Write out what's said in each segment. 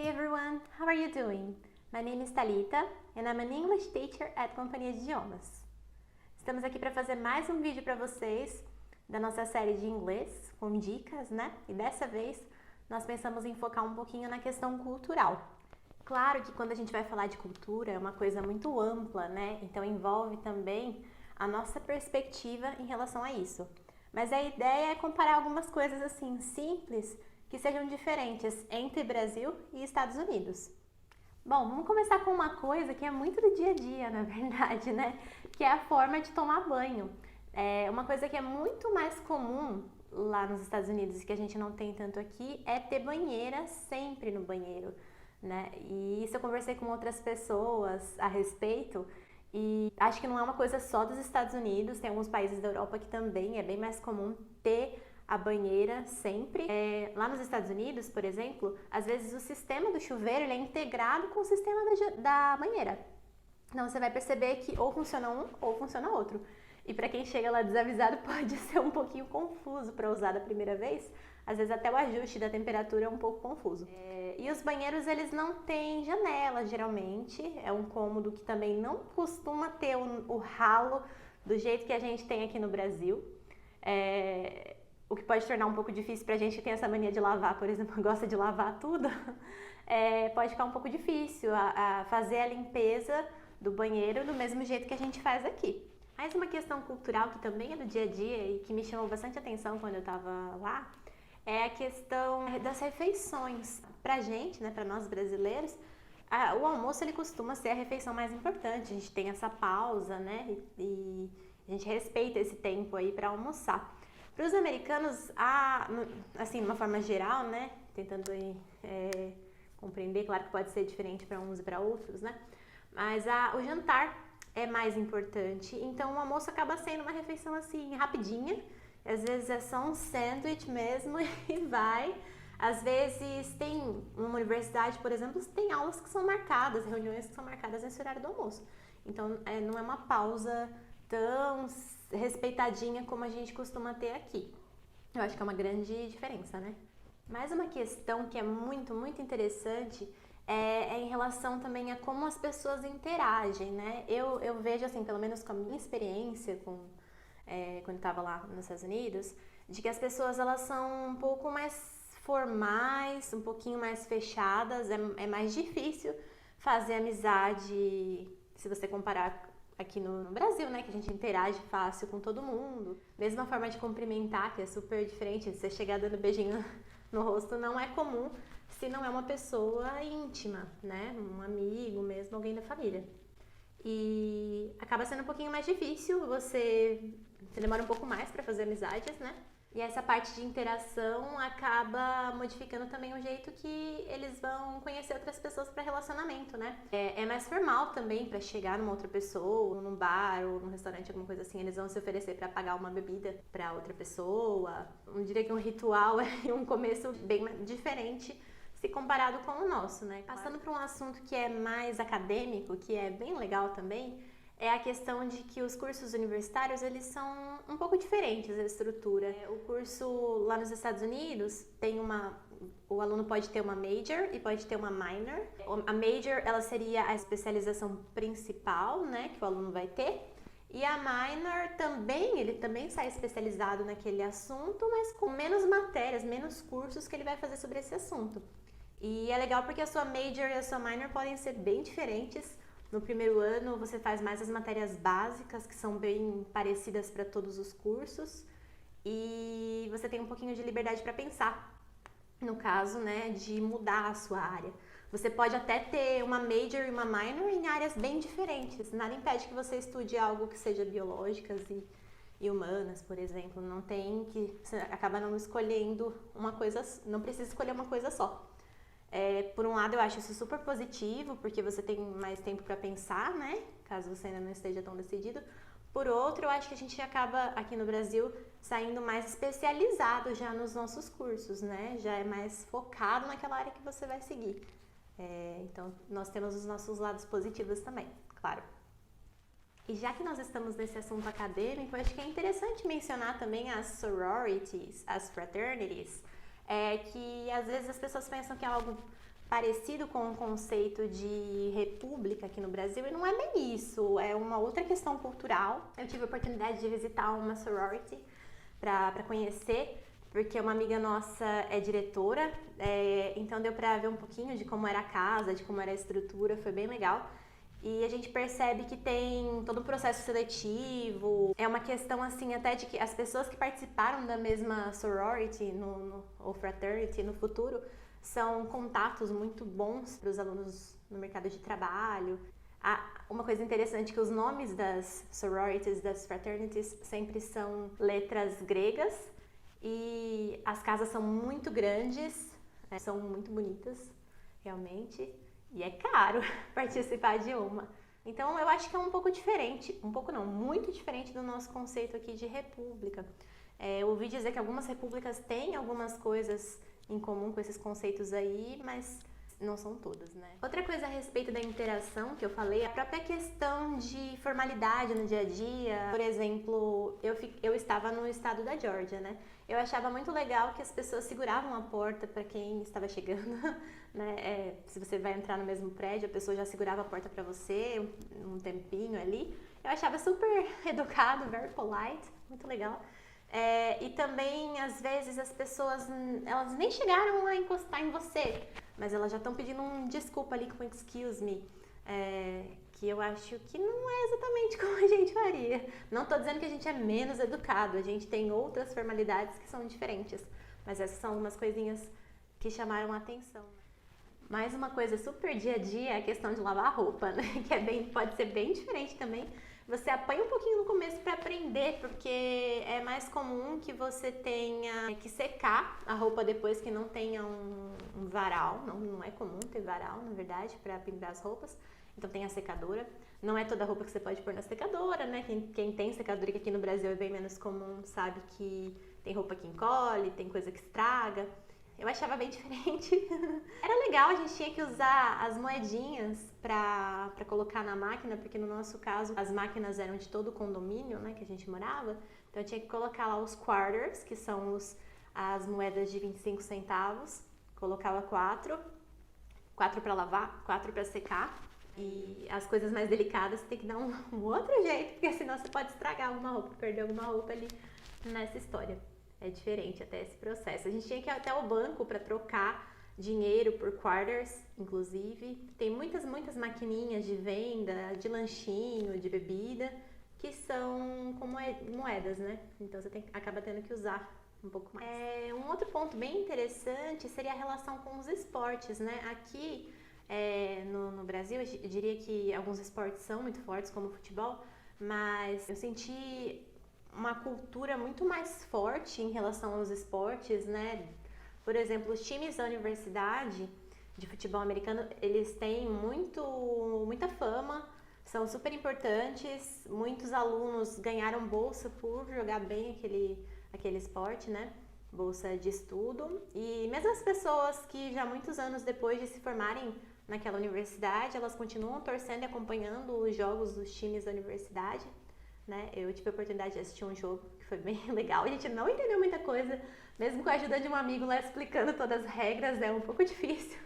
Hey everyone, how are you doing? My name is Thalita and I'm an English teacher at Companhia de Idiomas. Estamos aqui para fazer mais um vídeo para vocês da nossa série de inglês com dicas, né? E dessa vez nós pensamos em focar um pouquinho na questão cultural. Claro que quando a gente vai falar de cultura é uma coisa muito ampla, né? Então envolve também a nossa perspectiva em relação a isso. Mas a ideia é comparar algumas coisas assim simples que sejam diferentes entre Brasil e Estados Unidos. Bom, vamos começar com uma coisa que é muito do dia a dia, na verdade, né? Que é a forma de tomar banho. É uma coisa que é muito mais comum lá nos Estados Unidos e que a gente não tem tanto aqui é ter banheira sempre no banheiro, né? E isso eu conversei com outras pessoas a respeito e acho que não é uma coisa só dos Estados Unidos, tem alguns países da Europa que também é bem mais comum ter a banheira sempre. Lá nos Estados Unidos, por exemplo, às vezes o sistema do chuveiro ele é integrado com o sistema da banheira. Então você vai perceber que ou funciona um ou funciona outro. E para quem chega lá desavisado pode ser um pouquinho confuso para usar da primeira vez. Às vezes até o ajuste da temperatura é um pouco confuso. E os banheiros eles não têm janela geralmente. É um cômodo que também não costuma ter o ralo do jeito que a gente tem aqui no Brasil. O que pode tornar um pouco difícil pra gente que tem essa mania de lavar, por exemplo, gosta de lavar tudo, pode ficar um pouco difícil a fazer a limpeza do banheiro do mesmo jeito que a gente faz aqui. Mais uma questão cultural que também é do dia a dia e que me chamou bastante atenção quando eu estava lá, é a questão das refeições. Pra gente, né, pra nós brasileiros, o almoço ele costuma ser a refeição mais importante, a gente tem essa pausa, né, e a gente respeita esse tempo aí pra almoçar. Para os americanos, assim, de uma forma geral, né, tentando aí, compreender, claro que pode ser diferente para uns e para outros, né, mas o jantar é mais importante, então o almoço acaba sendo uma refeição assim, rapidinha, às vezes é só um sándwich mesmo e vai. Às vezes tem uma universidade, por exemplo, tem aulas que são marcadas, reuniões que são marcadas nesse horário do almoço, então não é uma pausa tão respeitadinha como a gente costuma ter aqui. Eu acho que é uma grande diferença, né? Mais uma questão que é muito, muito interessante é em relação também a como as pessoas interagem, né? Eu vejo, assim, pelo menos com a minha experiência quando estava lá nos Estados Unidos, de que as pessoas, elas são um pouco mais formais, um pouquinho mais fechadas, é mais difícil fazer amizade se você comparar aqui no Brasil, né, que a gente interage fácil com todo mundo. Mesma forma de cumprimentar, que é super diferente, você chegar dando beijinho no rosto não é comum se não é uma pessoa íntima, né, um amigo mesmo, alguém da família. E acaba sendo um pouquinho mais difícil, você demora um pouco mais para fazer amizades, né? E essa parte de interação acaba modificando também o jeito que eles vão conhecer outras pessoas para relacionamento, né? É mais formal também para chegar numa outra pessoa, num bar ou num restaurante, alguma coisa assim, eles vão se oferecer para pagar uma bebida para outra pessoa. Eu diria que um ritual é um começo bem diferente se comparado com o nosso, né? Passando para um assunto que é mais acadêmico, que é bem legal também, é a questão de que os cursos universitários, eles são um pouco diferentes a estrutura. O curso lá nos Estados Unidos o aluno pode ter uma major e pode ter uma minor. A major, ela seria a especialização principal, né, que o aluno vai ter. E a minor ele também sai especializado naquele assunto, mas com menos matérias, menos cursos que ele vai fazer sobre esse assunto. E é legal porque a sua major e a sua minor podem ser bem diferentes. No primeiro ano você faz mais as matérias básicas, que são bem parecidas para todos os cursos, e você tem um pouquinho de liberdade para pensar, no caso, né, de mudar a sua área. Você pode até ter uma major e uma minor em áreas bem diferentes, nada impede que você estude algo que seja biológicas e humanas, por exemplo, você acaba não escolhendo uma coisa, não precisa escolher uma coisa só. Por um lado eu acho isso super positivo, porque você tem mais tempo para pensar, né, caso você ainda não esteja tão decidido. Por outro, eu acho que a gente acaba aqui no Brasil saindo mais especializado já nos nossos cursos, né, já é mais focado naquela área que você vai seguir. Então nós temos os nossos lados positivos também, claro. E já que nós estamos nesse assunto acadêmico, eu acho que é interessante mencionar também as sororities, as fraternities, que às vezes as pessoas pensam que é algo parecido com o conceito de república aqui no Brasil, e não é bem isso, é uma outra questão cultural. Eu tive a oportunidade de visitar uma sorority para conhecer, porque uma amiga nossa é diretora, então deu para ver um pouquinho de como era a casa, de como era a estrutura, foi bem legal. E a gente percebe que tem todo um processo seletivo, é uma questão assim até de que as pessoas que participaram da mesma sorority ou fraternity no futuro são contatos muito bons para os alunos no mercado de trabalho. Uma coisa interessante é que os nomes das sororities, das fraternities, sempre são letras gregas e as casas são muito grandes, são muito bonitas, realmente. E é caro participar de uma. Então eu acho que é um pouco diferente, um pouco não, muito diferente do nosso conceito aqui de república. Eu ouvi dizer que algumas repúblicas têm algumas coisas em comum com esses conceitos aí, mas não são todas, né? Outra coisa a respeito da interação que eu falei é a própria questão de formalidade no dia a dia. Por exemplo, eu estava no estado da Geórgia, né? Eu achava muito legal que as pessoas seguravam a porta para quem estava chegando, né? Se você vai entrar no mesmo prédio, a pessoa já segurava a porta para você um tempinho ali. Eu achava super educado, very polite, muito legal. E também, às vezes, as pessoas, elas nem chegaram a encostar em você, mas elas já estão pedindo um desculpa ali com excuse me, que eu acho que não é exatamente como a gente faria. Não estou dizendo que a gente é menos educado, a gente tem outras formalidades que são diferentes, mas essas são umas coisinhas que chamaram a atenção. Mais uma coisa super dia a dia é a questão de lavar a roupa, né? Que pode ser bem diferente também. Você apanha um pouquinho no começo para aprender, porque é mais comum que você tenha que secar a roupa depois que não tenha um varal. Não é comum ter varal, na verdade, para pendurar as roupas. Então tem a secadora. Não é toda roupa que você pode pôr na secadora, né? Quem tem secadora, que aqui no Brasil é bem menos comum, sabe que tem roupa que encolhe, tem coisa que estraga. Eu achava bem diferente. Era legal, a gente tinha que usar as moedinhas pra colocar na máquina, porque no nosso caso as máquinas eram de todo o condomínio, né, que a gente morava. Então eu tinha que colocar lá os quarters, que são as moedas de 25 centavos. Colocava 4 para lavar, 4 para secar. E as coisas mais delicadas você tem que dar um outro jeito, porque senão você pode estragar alguma roupa, perder alguma roupa ali nessa história. É diferente até esse processo. A gente tinha que ir até o banco para trocar dinheiro por quarters, inclusive. Tem muitas maquininhas de venda, de lanchinho, de bebida, que são com moedas, né? Então você acaba tendo que usar um pouco mais. Um outro ponto bem interessante seria a relação com os esportes, né? Aqui no Brasil, eu diria que alguns esportes são muito fortes, como o futebol, mas eu senti uma cultura muito mais forte em relação aos esportes, né? Por exemplo, os times da universidade de futebol americano, eles têm muita fama, são super importantes, muitos alunos ganharam bolsa por jogar bem aquele esporte, né? Bolsa de estudo. E mesmo as pessoas que já muitos anos depois de se formarem naquela universidade, elas continuam torcendo e acompanhando os jogos dos times da universidade. Né? Eu tive a oportunidade de assistir um jogo que foi bem legal. A gente não entendeu muita coisa, mesmo com a ajuda de um amigo lá explicando todas as regras, é um pouco difícil.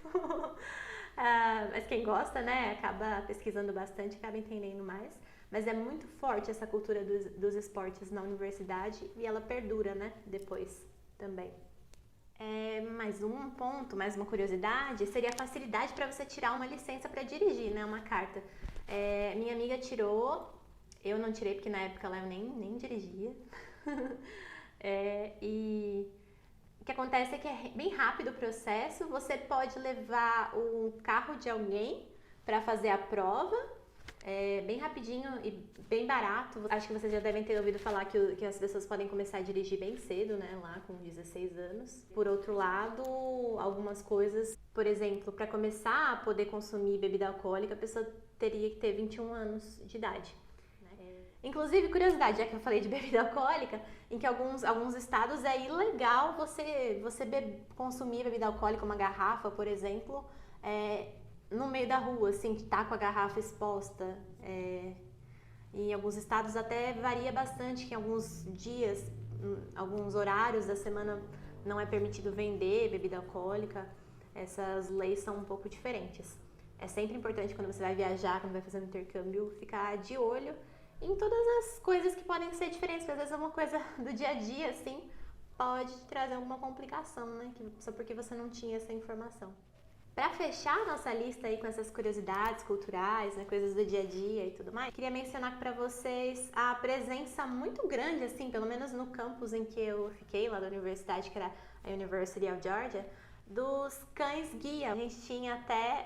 Mas quem gosta, né, acaba pesquisando bastante, acaba entendendo mais. Mas é muito forte essa cultura dos esportes na universidade e ela perdura, né, depois também. Mais um ponto, mais uma curiosidade, seria a facilidade para você tirar uma licença para dirigir, né, uma carta. Minha amiga tirou. Eu não tirei porque na época lá eu nem dirigia. E o que acontece é que é bem rápido o processo. Você pode levar o carro de alguém para fazer a prova. Bem rapidinho e bem barato. Acho que vocês já devem ter ouvido falar que as pessoas podem começar a dirigir bem cedo, né? Lá com 16 anos. Por outro lado, algumas coisas, por exemplo, para começar a poder consumir bebida alcoólica, a pessoa teria que ter 21 anos de idade. Inclusive, curiosidade, já que eu falei de bebida alcoólica, em que alguns estados é ilegal você consumir bebida alcoólica, uma garrafa, por exemplo, no meio da rua, assim, que tá com a garrafa exposta. Em alguns estados até varia bastante, que em alguns dias, alguns horários da semana não é permitido vender bebida alcoólica. essas leis são um pouco diferentes. É sempre importante quando você vai viajar, quando vai fazer um intercâmbio, ficar de olho em todas as coisas que podem ser diferentes. Às vezes é uma coisa do dia a dia, assim, pode trazer alguma complicação, né? Só porque você não tinha essa informação. Para fechar a nossa lista aí com essas curiosidades culturais, né, coisas do dia a dia e tudo mais, queria mencionar para vocês a presença muito grande, assim, pelo menos no campus em que eu fiquei, lá da universidade, que era a University of Georgia, dos cães guia. A gente tinha até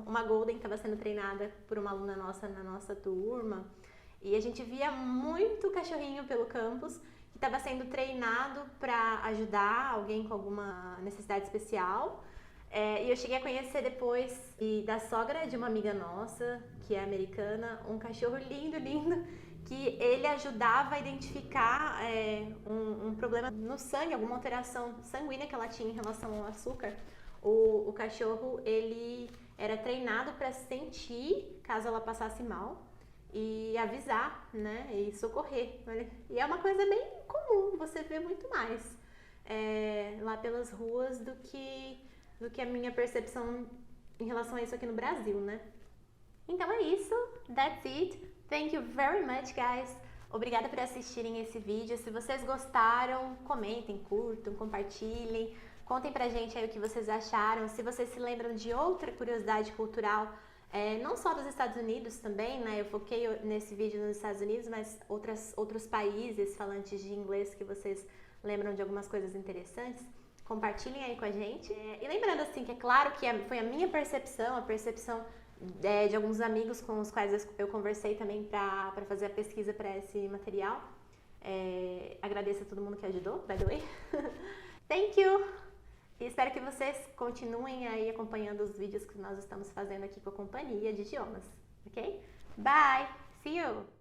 uma Golden que estava sendo treinada por uma aluna nossa na nossa turma, e a gente via muito cachorrinho pelo campus que estava sendo treinado para ajudar alguém com alguma necessidade especial. E eu cheguei a conhecer depois da sogra de uma amiga nossa, que é americana, um cachorro lindo, lindo, que ele ajudava a identificar um problema no sangue, alguma alteração sanguínea que ela tinha em relação ao açúcar. O cachorro, ele era treinado para sentir caso ela passasse mal e avisar, né, e socorrer. E é uma coisa bem comum, você vê muito mais lá pelas ruas do que a minha percepção em relação a isso aqui no Brasil, né? Então é isso, that's it. Thank you very much, guys. Obrigada por assistirem esse vídeo. Se vocês gostaram, comentem, curtam, compartilhem. Contem pra gente aí o que vocês acharam. Se vocês se lembram de outra curiosidade cultural, não só dos Estados Unidos também, né? Eu foquei nesse vídeo nos Estados Unidos, mas outros países falantes de inglês que vocês lembram de algumas coisas interessantes. Compartilhem aí com a gente. E lembrando assim que é claro que foi a minha percepção, a percepção de alguns amigos com os quais eu conversei também para fazer a pesquisa para esse material. Agradeço a todo mundo que ajudou, by the way. Thank you! E espero que vocês continuem aí acompanhando os vídeos que nós estamos fazendo aqui com a Companhia de Idiomas, ok? Bye! See you!